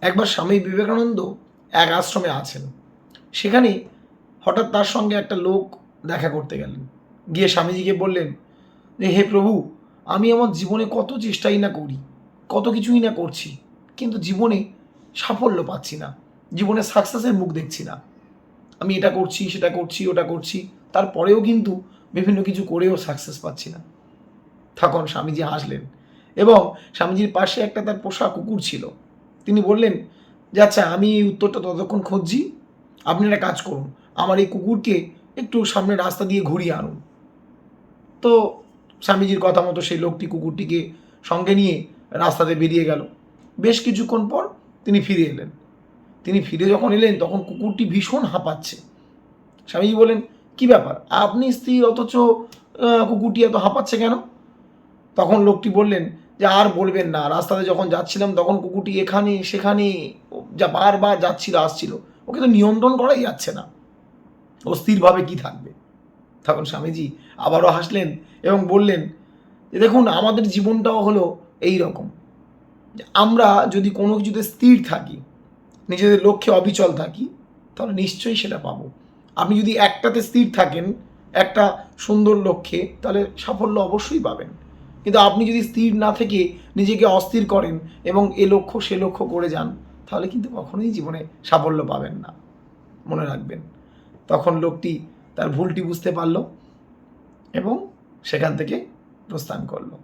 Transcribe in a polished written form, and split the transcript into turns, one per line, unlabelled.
একবার স্বামী বিবেকানন্দ এক আশ্রমে আছেন, সেখানে হঠাৎ তার সঙ্গে একটা লোক দেখা করতে গেলেন। গিয়ে স্বামীজিকে বললেন যে, হে প্রভু, আমি আমার জীবনে কত চেষ্টাই না করি, কত কিছুই না করছি, কিন্তু জীবনে সাফল্য পাচ্ছি না, জীবনে সাকসেসের মুখ দেখছি না। আমি এটা করছি, সেটা করছি, ওটা করছি, তারপরেও কিন্তু বিভিন্ন কিছু করেও সাকসেস পাচ্ছি না। তখন স্বামীজি হাসলেন এবং স্বামীজির পাশে একটা তার পোষা কুকুর ছিল। তিনি বললেন যে, আচ্ছা, আমি এই উত্তরটা ততক্ষণ খুঁজছি, আপনি একটা কাজ করুন, আমার এই কুকুরকে একটু সামনের রাস্তা দিয়ে ঘুরিয়ে আনুন। তো স্বামীজির কথা মতো সেই লোকটি কুকুরটিকে সঙ্গে নিয়ে রাস্তাতে বেরিয়ে গেল। বেশ কিছুক্ষণ পর তিনি ফিরে এলেন। তিনি ফিরে যখন এলেন তখন কুকুরটি ভীষণ হাঁপাচ্ছে। স্বামীজি বললেন, কি ব্যাপার, আপনি স্থির অথচ কুকুরটি এত হাঁপাচ্ছে কেন? তখন লোকটি বললেন যে, আর বলবেন না, রাস্তাতে যখন যাচ্ছিলাম তখন কুকুরটি এখানে সেখানে যা বারবার যাচ্ছিল আসছিল, ওকে তো নিয়ন্ত্রণ করাই যাচ্ছে না, ও স্থিরভাবে কি থাকবে। তখন স্বামীজি আবারও হাসলেন এবং বললেন যে, দেখুন, আমাদের জীবনটাও হলো এই রকম, যে আমরা যদি কোনো কিছুতে স্থির থাকি, নিজেদের লক্ষ্যে অবিচল থাকি, তাহলে নিশ্চয়ই সেটা পাবো। আপনি যদি একটাতে স্থির থাকেন, একটা সুন্দর লক্ষ্যে, তাহলে সাফল্য অবশ্যই পাবেন। কিন্তু আপনি যদি স্থির না থেকে নিজেকে অস্থির করেন এবং এ লক্ষ্য সে লক্ষ্য করে যান, তাহলে কিন্তু কখনোই জীবনে সাফল্য পাবেন না, মনে রাখবেন। তখন লোকটি তার ভুলটি বুঝতে পারল এবং সেখান থেকে প্রস্থান করলো।